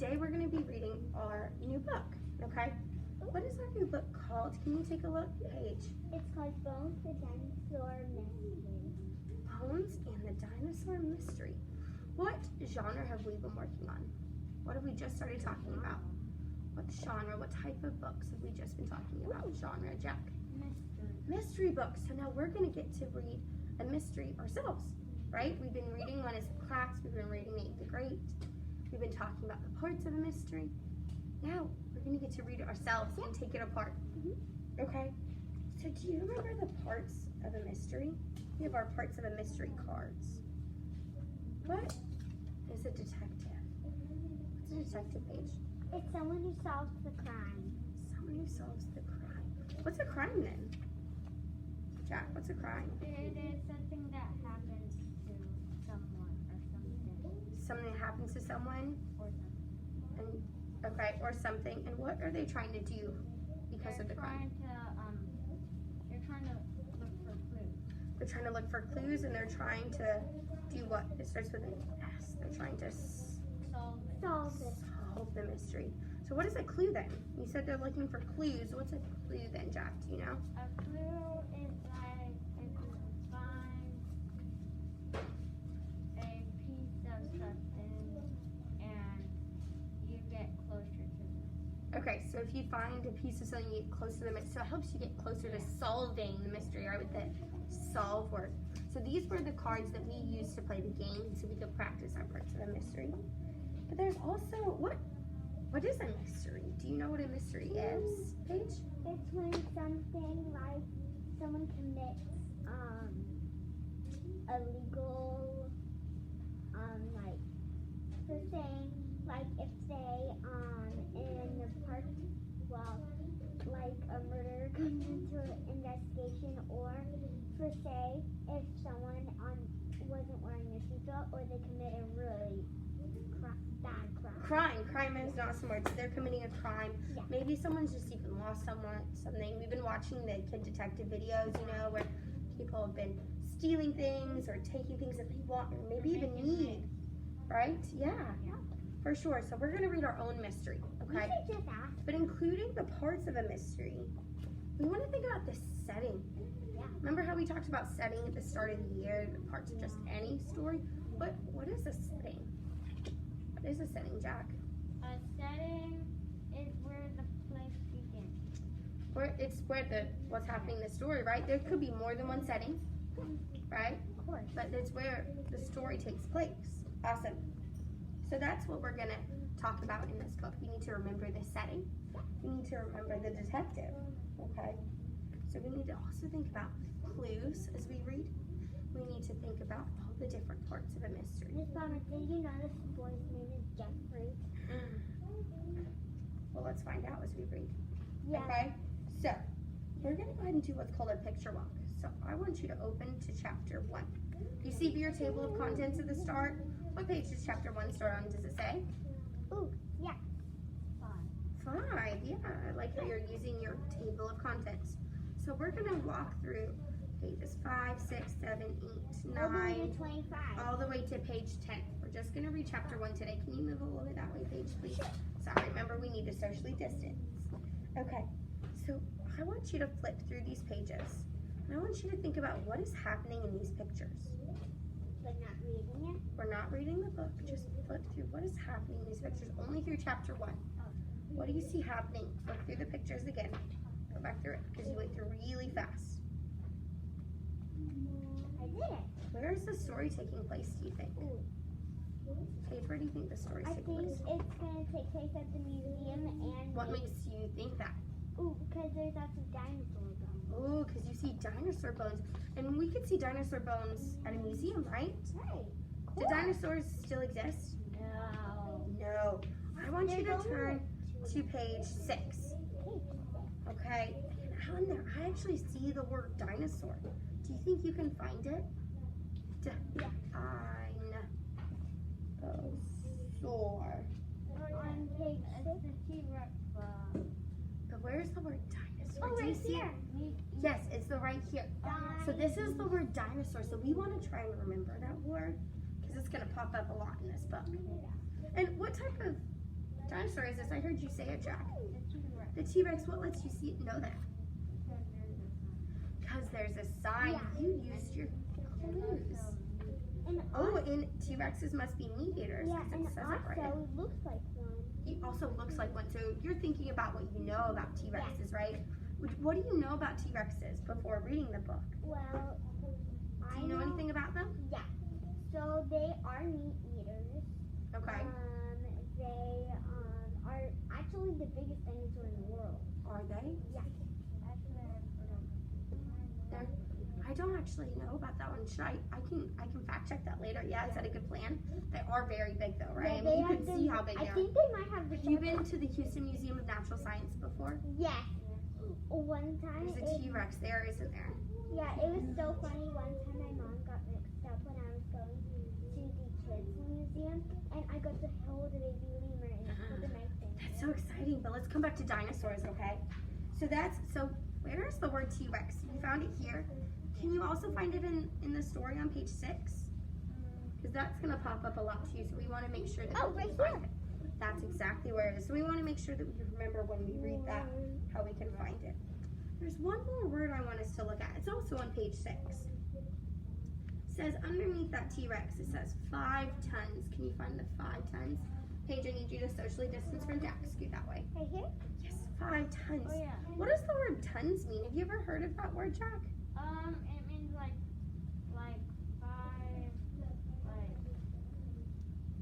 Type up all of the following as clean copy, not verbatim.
today we're going to be reading our new book, okay? What is our new book called? Can you take a look? Paige. It's called Bones, the Dinosaur Mystery. Bones and the Dinosaur Mystery. What genre have we been working on? What have we just started talking about? What genre, what type of books have we just been talking about? Genre, Jack? Mystery books. So now we're going to get to read a mystery ourselves, right? We've been reading one as a class. We've been reading Nate the Great. We've been talking about the parts of a mystery. Now we're going to get to read it ourselves and take it apart. Okay? So do you remember the parts of a mystery? We have our parts of a mystery cards. What is a detective? What's a detective, Paige? It's someone who solves the crime. Someone who solves the crime. What's a crime then? Jack, what's a crime? It is something that happens to someone or something. Something that happens to someone? Or something. And okay, or something. And what are they trying to do because of the crime? They're trying to look for clues. They're trying to look for clues, and they're trying to do what? It starts with an S. They're trying to Solve the mystery. So what is a clue then? You said they're looking for clues. What's a clue then, Jack? Do you know? A clue is like if you find a piece of something and you get closer to it. Okay, so if you find a piece of something, you get closer to the mystery. So it helps you get closer to solving the mystery, right, with the solve word. So these were the cards that we used to play the game so we could practice our parts of a mystery. But there's also, what is a mystery? Do you know what a mystery is, Paige? It's when something like someone commits illegal like for saying like if they in the park like a murder comes into an investigation, or for say if someone wasn't wearing a seatbelt, or they commit a really bad crime. Crime is an awesome word. So they're committing a crime. Yeah. Maybe someone's just even lost something. We've been watching the kid detective videos, you know, where people have been stealing things or taking things that they want or maybe even need. Right? Yeah. For sure. So we're going to read our own mystery, okay? You should just ask. But including the parts of a mystery, we want to think about the setting. Yeah. Remember how we talked about setting at the start of the year, the parts of just any story? What is a setting? What is a setting, Jack? A setting is where the place begins. It's where what's happening in the story, right? There could be more than one setting, right? Of course. But it's where the story takes place. Awesome. So that's what we're gonna talk about in this book. We need to remember the setting. We need to remember the detective, okay? So we need to also think about clues as we read. We need to think about all the different parts of a mystery. Miss Bonner, did you know this boy's name is Jeffrey? Well, let's find out as we read. Yeah. Okay? So, we're going to go ahead and do what's called a picture walk. So, I want you to open to chapter 1. You see your table of contents at the start? What page does chapter 1 start on? Does it say? Ooh, yeah. 5. 5. Yeah, I like how you're using your table of contents. So, we're going to walk through pages 5, 6, 7, 8, 9, All the way to 25. all the way to page 10. We're just going to read chapter 1 today. Can you move a little bit that way, Paige, please? Sorry, remember we need to socially distance. Okay, so I want you to flip through these pages. And I want you to think about what is happening in these pictures. But not reading it? We're not reading the book, just flip through what is happening in these pictures, only through chapter 1. What do you see happening? Flip through the pictures again. Go back through it, because you went through really fast. I did it. Where is the story taking place, do you think? Ooh. Paige, where do you think the story's I taking think place? it's going to take place at the museum and... What makes you think that? Ooh, because there's lots of dinosaur bones. Oh, because you see dinosaur bones. And we could see dinosaur bones at a museum, right? Right. Do dinosaurs still exist? No. No. I want you to There's turn only to page 6. Okay? And on there, I actually see the word dinosaur. Do you think you can find it? Dinosaur. On page 6, the T-Rex. But where's the word dinosaur? Oh, Do you right see here. it? Yes, it's the right here. So this is the word dinosaur. So we want to try and remember that word because it's going to pop up a lot in this book. And what type of dinosaur is this? I heard you say it, Jack. The T-Rex, what lets you know that? Because there's a sign. Yeah. You used your clues. And T-Rexes must be meat eaters. Yeah, and it says also it right. it looks like one. He also looks like one. So you're thinking about what you know about T-Rexes, right? What do you know about T-Rexes before reading the book? Well, Do you know anything about them? Yeah. So they are meat eaters. Okay. They are actually the biggest dinosaur in the world. Are they? Yeah. I don't actually know about that one. I can fact check that later. Yeah, is that a good plan? They are very big though, right? Yeah, I mean, you can see how big they I are. think they might have the Have you been to the Houston Museum of Natural Science before? Yes. One time. There's a T-Rex there, isn't there? Yeah, it was so funny. One time my mom got mixed up when I was going to the kids museum, and I got to hold a baby lemur and hold a nice thing. That's so exciting. But let's come back to dinosaurs, okay? So where is the word T-Rex? You found it here. Can you also find it in the story on page 6? Because that's going to pop up a lot too, so we want to make sure that we can find it. That's exactly where it is. So we want to make sure that we remember when we read that, how we can find it. There's one more word I want us to look at. It's also on page 6. It says underneath that T-Rex, it says 5 tons. Can you find the 5 tons? Paige, I need you to socially distance from Jack. Scoot that way. Right here? Yes, 5 tons. Oh, yeah. What does the word tons mean? Have you ever heard of that word, Jack? It means like 5,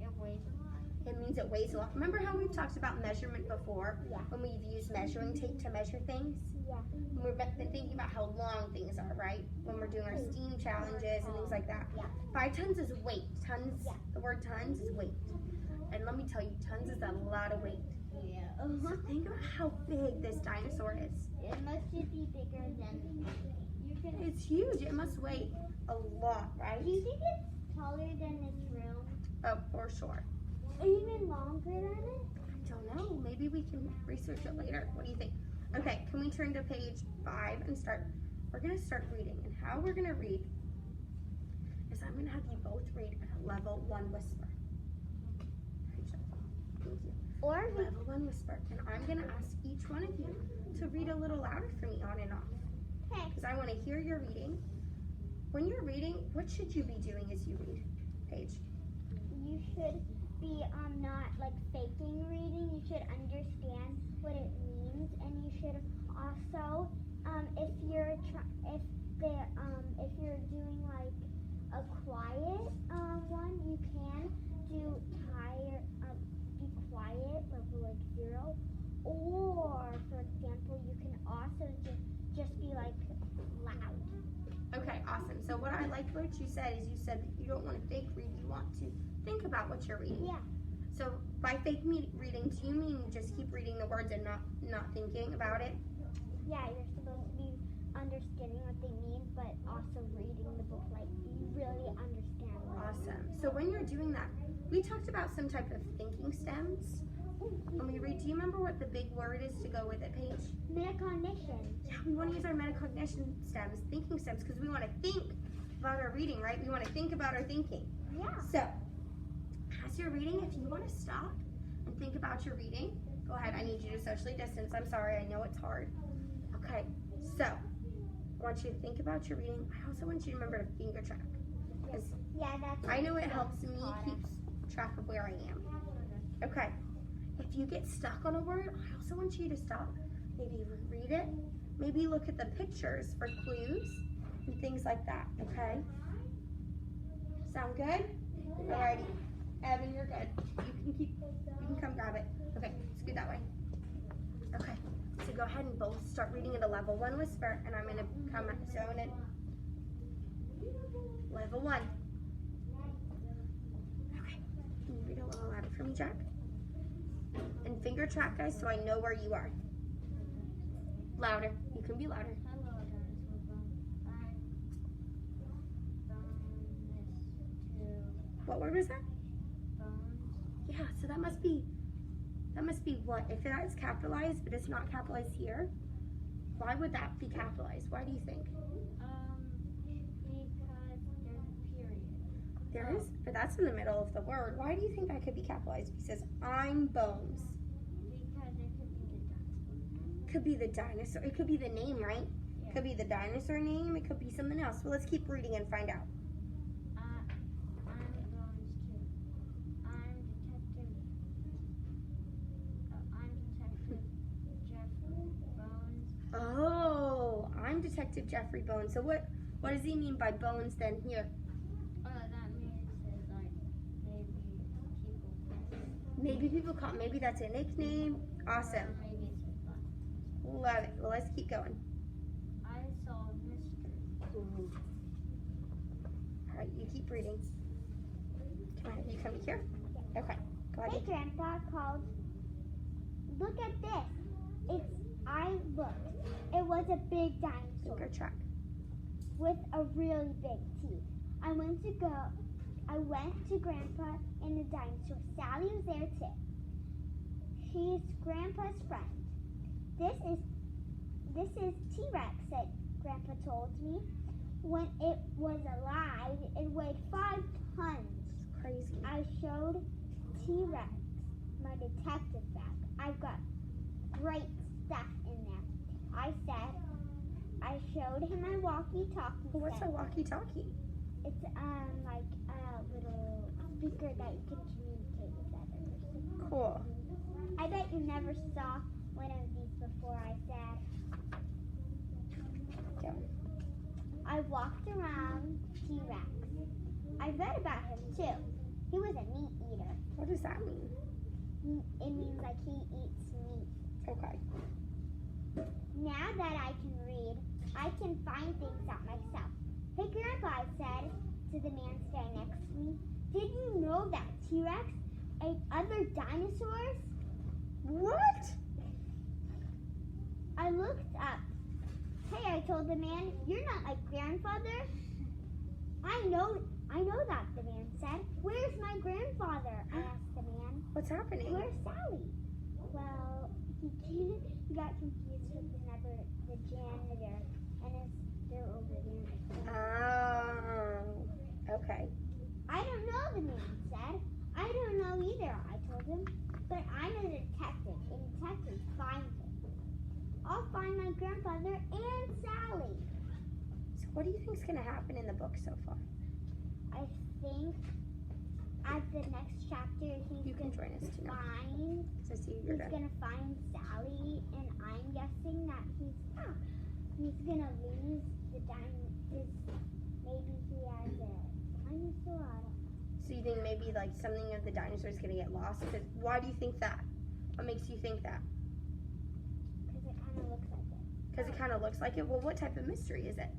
it weighs a lot. It means it weighs a lot. Remember how we've talked about measurement before? Yeah. When we've used measuring tape to measure things? Yeah. When we've been thinking about how long things are, right? When we're doing our steam challenges and things like that. Yeah. 5 tons is weight. Tons, Yeah. the word tons is weight. And let me tell you, tons is a lot of weight. Yeah. So think about how big this dinosaur is. It must be bigger than It's huge. It must weigh a lot, right? Do you think it's taller than this room? Oh, for sure. Even longer than it? I don't know. Maybe we can research it later. What do you think? Okay, can we turn to page 5 and start? We're going to start reading. And how we're going to read is I'm going to have you both read at a level 1 whisper. Thank you. Or Level 1 whisper. And I'm going to ask each one of you to read a little louder for me on and off. okay. Because I want to hear your reading. When you're reading, what should you be doing as you read? Paige. You should be not like faking reading. You should understand what it means, and you should also if you're doing like a quiet one, you can do be quiet level like 0, or for example you can also just be like loud. Okay, awesome. So what I liked what you said is you said that you don't want to fake read, you want to think about what you're reading. Yeah. So by fake reading, do you mean just keep reading the words and not thinking about it? Yeah, you're supposed to be understanding what they mean, but also reading the book like you really understand what it means. Awesome. So when you're doing that, we talked about some type of thinking stems. When we read, do you remember what the big word is to go with it, Paige? Metacognition. Yeah, we want to use our metacognition stems, thinking stems, because we want to think about our reading, right? We want to think about our thinking. Yeah. So, as you're reading, if you want to stop and think about your reading, go ahead. I need you to socially distance. I'm sorry, I know it's hard. Okay, so I want you to think about your reading. I also want you to remember to finger track. Because Yeah, that's. I know it helps me keep track of where I am. Okay, if you get stuck on a word, I also want you to stop. Maybe read it. Maybe look at the pictures for clues and things like that, okay? Sound good? Alrighty. Evan, you're good. You can come grab it. Okay, scoot that way. Okay, so go ahead and both start reading at a level 1 whisper, and I'm going to come zone in. Level 1. Okay, can you read a little louder for me, Jack? And finger track, guys, so I know where you are. Louder. You can be louder. What word was that? Yeah, so that must be what? If that is capitalized, but it's not capitalized here, why would that be capitalized? Why do you think? Because there's a period. There is, but that's in the middle of the word. Why do you think that could be capitalized? He says, I'm Bones. Could be the dinosaur. It could be the name, right? Yeah. Could be the dinosaur name. It could be something else. Well, let's keep reading and find out. Oh, I'm Detective Jeffrey Bones. So what does he mean by Bones then here? That means that like Maybe people call. Maybe that's a nickname. Awesome. maybe it's his last. Love it. Well, let's keep going. I solve mysteries. All right, you keep reading. Come on, you coming here? Okay, go ahead. Hey, Grandpa called. Look at this. I looked. It was a big dinosaur Go track. with a really big teeth. I went to Grandpa and the dinosaur. Sally was there too. She's Grandpa's friend. This is T-Rex, said Grandpa told me. When it was alive, it weighed 5 tons. It's crazy. I showed T-Rex my detective bag. I've got great stuff in there. I showed him my walkie-talkie. What's a set. walkie-talkie? It's like a little speaker that you can communicate with other person. Cool. I bet you never saw one of these before, I said. Go. I walked around T-Rex. I read about him too. He was a meat eater. What does that mean? It means like he eats meat. Okay. Now that I can read, I can find things out myself. Hey, Grandpa, I said to the man standing next to me, did you know that T-Rex ate other dinosaurs? What? I looked up. Hey, I told the man, you're not like grandfather. I know that, the man said. Where's my grandfather? I asked the man. What's happening? Where's Sally? Well, he got confused with the janitor, and they're over there. Oh. Okay. I don't know, the man said. I don't know either, I told him. But I'm a detective, and detectives find things. I'll find my grandfather and Sally. So what do you think's gonna happen in the book so far? I think at the next chapter You can join us too now. find So see he's you're done. gonna find Sally, and I'm guessing that he's gonna lose the maybe he has a dinosaur. I don't know. So you think maybe like something of the dinosaurs gonna get lost? 'Cause why do you think that? What makes you think that? Because it kind of looks like it. Because it kind of looks like it. Well, what type of mystery is it?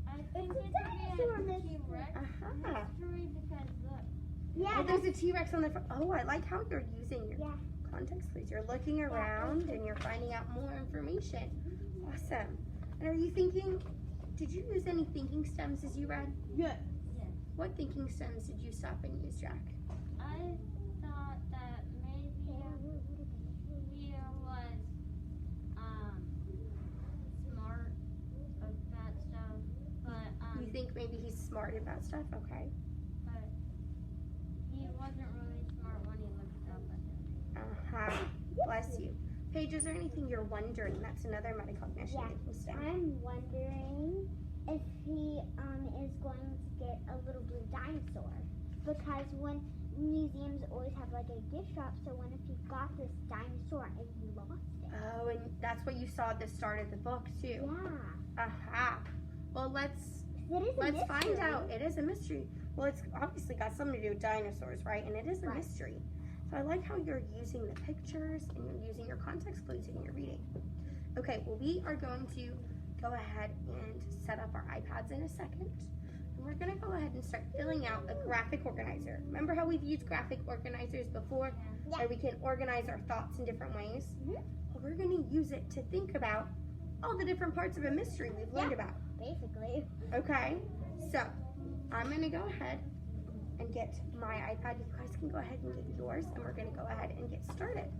I think it's a dinosaur mystery. Uh-huh. Because look. Yeah. Oh, there's a T-Rex on the front. Oh, I like how you're using your Yeah. context clues. You're looking around and you're finding out more information. Awesome. And are you thinking, did you use any thinking stems as you read? Yes. What thinking stems did you stop and use, Jack? I thought that maybe Leah was smart about stuff, but You think maybe he's smart about stuff? Okay. but he wasn't really smart when he looked up at it. Uh-huh. Bless you. Paige, is there anything you're wondering? That's another metacognition Yeah. thinking stem. I'm wondering if he is going to get a little blue dinosaur, because when museums always have like a gift shop, so what if he got this dinosaur and he lost it? Oh, and that's what you saw at the start of the book too. Yeah. Aha. Well, let's It is a find mystery. out. It is a mystery. Well, it's obviously got something to do with dinosaurs, right? And it is a Right. mystery. So I like how you're using the pictures and you're using your context clues in your reading. Okay, well, we are going to go ahead and set up our iPads in a second. And we're going to go ahead and start filling out a graphic organizer. Remember how we've used graphic organizers before? Yeah. Where we can organize our thoughts in different ways? Mhm. Well, we're going to use it to think about all the different parts of a mystery we've learned about. Basically. Okay, so I'm gonna go ahead and get my iPad. You guys can go ahead and get yours, and we're gonna go ahead and get started.